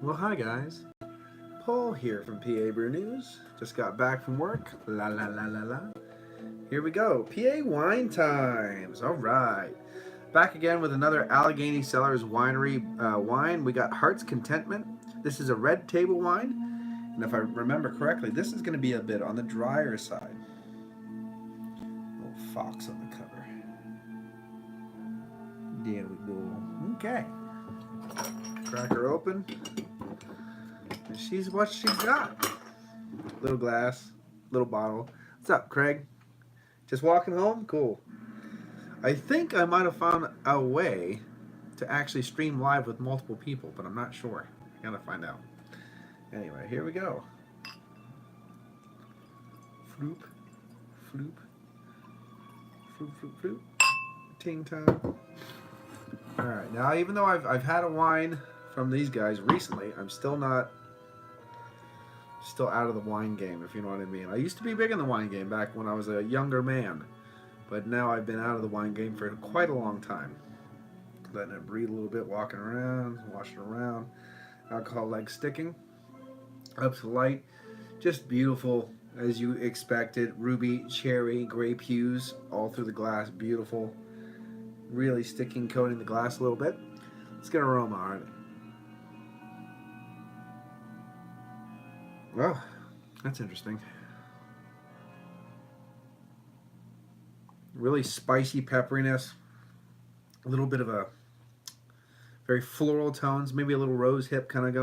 Well, hi guys. Paul here from PA Brew News. Just got back from work. La la la la la. Here we go. PA Wine Times. All right. Back again with another Allegheny Cellars winery wine. We got Heart's Contentment. This is a red table wine. And if I remember correctly, this is going to be a bit on the drier side. Little fox on the cover. There we go. Okay. Crack her open. And she's what she's got. Little glass, little bottle. What's up, Craig? Just walking home? Cool. I think I might have found a way to actually stream live with multiple people, but I'm not sure. I gotta find out. Anyway, here we go. Floop, floop, floop, floop, floop. Ting time. Alright, now even though I've had a wine from these guys recently, I'm still out of the wine game, if you know what I mean. I used to be big in the wine game back when I was a younger man, but now I've been out of the wine game for quite a long time. Letting it breathe a little bit, walking around, washing around. Alcohol leg sticking. Up to light. Just beautiful as you expected. Ruby, cherry, grape hues all through the glass. Beautiful. Really sticking, coating the glass a little bit. Let's get an aroma on it. Well, that's interesting. Really spicy pepperiness. A little bit of a very floral tones, maybe a little rose hip, kind of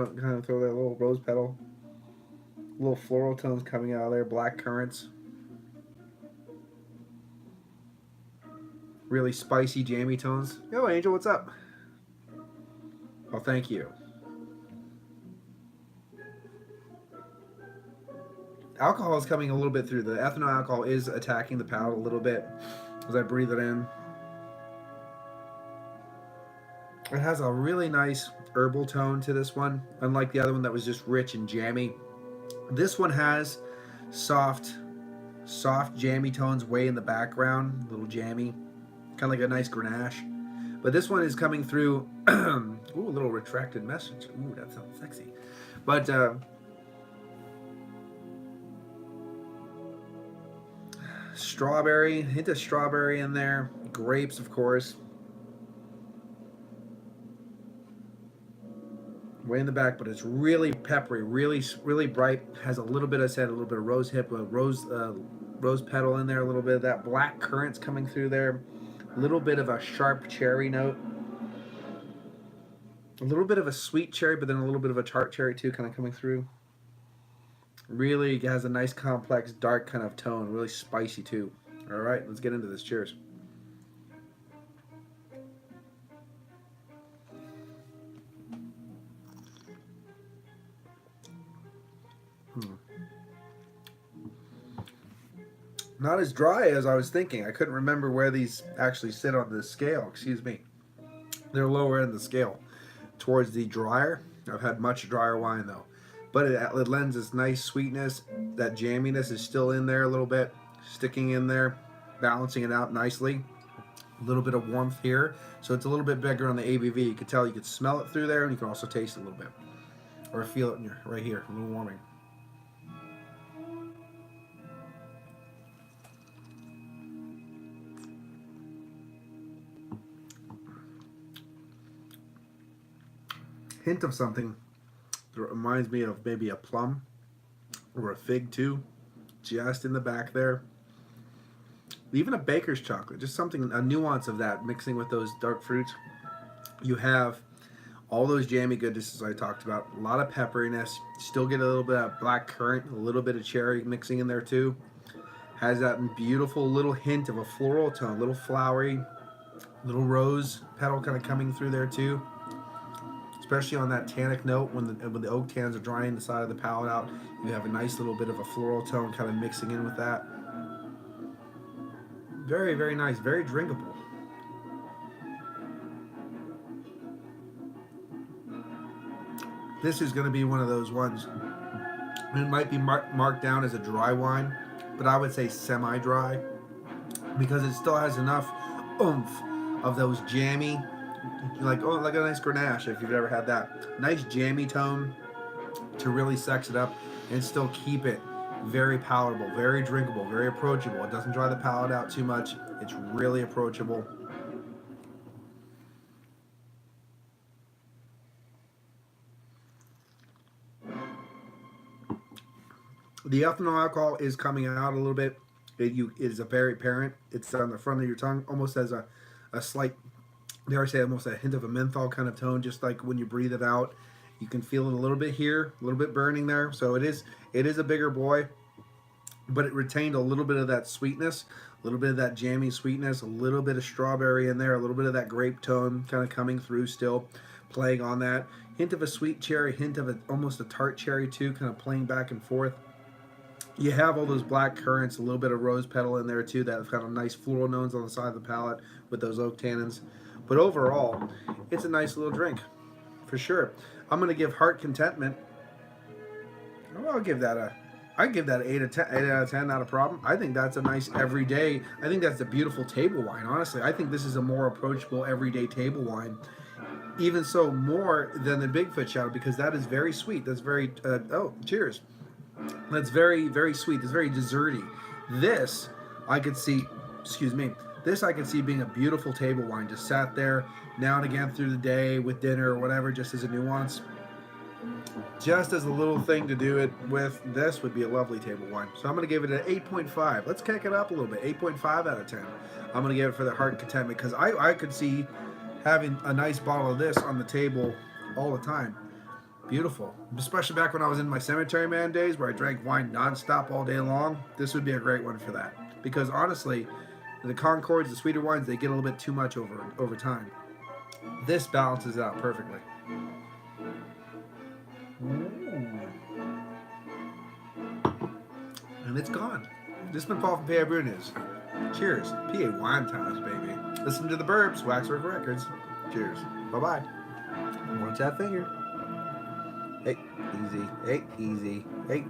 throw that little rose petal. Little floral tones coming out of there, black currants. Really spicy, jammy tones. Yo, Angel, what's up? Oh, thank you. Alcohol is coming a little bit through. The ethanol alcohol is attacking the palate a little bit as I breathe it in. It has a really nice herbal tone to this one, unlike the other one that was just rich and jammy. This one has soft jammy tones way in the background, a little jammy, kind of like a nice Grenache. But this one is coming through, ooh, a little retracted message. Ooh, that sounds sexy. But strawberry, hint of strawberry in there, grapes, of course. Way in the back, but it's really peppery, really bright. Has a little bit, I said, a little bit of rose hip, a rose petal in there, a little bit of that black currants coming through there, a little bit of a sharp cherry note, a little bit of a sweet cherry, but then a little bit of a tart cherry too, kind of coming through. Really has a nice complex dark kind of tone, really spicy too. All right, let's get into this. Cheers. Not as dry as I was thinking. I couldn't remember where these actually sit on the scale. Excuse me. They're lower in the scale, towards the drier. I've had much drier wine though, but it lends this nice sweetness. That jamminess is still in there a little bit, sticking in there, balancing it out nicely. A little bit of warmth here, so it's a little bit bigger on the ABV. You could tell, you could smell it through there, and you can also taste it a little bit, or feel it in your, right here, a little warming. Hint of something that reminds me of maybe a plum or a fig too, just in the back there. Even a baker's chocolate, just something, a nuance of that mixing with those dark fruits. You have all those jammy goodnesses I talked about, a lot of pepperiness, still get a little bit of black currant, a little bit of cherry mixing in there too. Has that beautiful little hint of a floral tone, a little flowery, little rose petal kind of coming through there too. Especially on that tannic note, when the oak tans are drying the side of the palate out, you have a nice little bit of a floral tone kind of mixing in with that. Very, very nice, very drinkable. This is going to be one of those ones. It might be marked down as a dry wine, but I would say semi-dry, because it still has enough oomph of those jammy like a nice Grenache if you've ever had that. Nice jammy tone to really sex it up and still keep it very palatable, very drinkable, very approachable. It doesn't dry the palate out too much. It's really approachable. The ethanol alcohol is coming out a little bit. It is a very apparent. It's on the front of your tongue, almost as a slight, dare I say, almost a hint of a menthol kind of tone. Just like when you breathe it out, you can feel it a little bit here, a little bit burning there. So it is a bigger boy, but it retained a little bit of that sweetness, a little bit of that jammy sweetness, a little bit of strawberry in there, a little bit of that grape tone kind of coming through still, playing on that. Hint of a sweet cherry, hint of almost a tart cherry too, kind of playing back and forth. You have all those black currants, a little bit of rose petal in there too, that kind of nice floral notes on the side of the palate with those oak tannins. But overall, it's a nice little drink, for sure. I'm going to give Heart Contentment, I'll give that I give that 8 out of 10, not a problem. I think that's a nice everyday, I think that's a beautiful table wine, honestly. I think this is a more approachable everyday table wine. Even so, more than the Bigfoot Shadow, because that is very sweet. That's very, oh, cheers. That's very, very sweet. It's very desserty. This, I could see, excuse me, this I could see being a beautiful table wine. Just sat there now and again through the day with dinner or whatever, just as a nuance. Just as a little thing to do it with, this would be a lovely table wine. So I'm going to give it an 8.5. Let's kick it up a little bit. 8.5 out of 10. I'm going to give it for the Heart Contentment because I could see having a nice bottle of this on the table all the time. Beautiful. Especially back when I was in my cemetery man days where I drank wine nonstop all day long. This would be a great one for that. Because honestly, the Concords, the sweeter wines, they get a little bit too much over time. This balances it out perfectly. Ooh. And it's gone. This has been Paul from PAWineTimes. Cheers. PAWineTimes, baby. Listen to the Burbs, Waxwork Records. Cheers. Bye-bye. Watch that finger. Hey, easy. Hey, easy. Hey.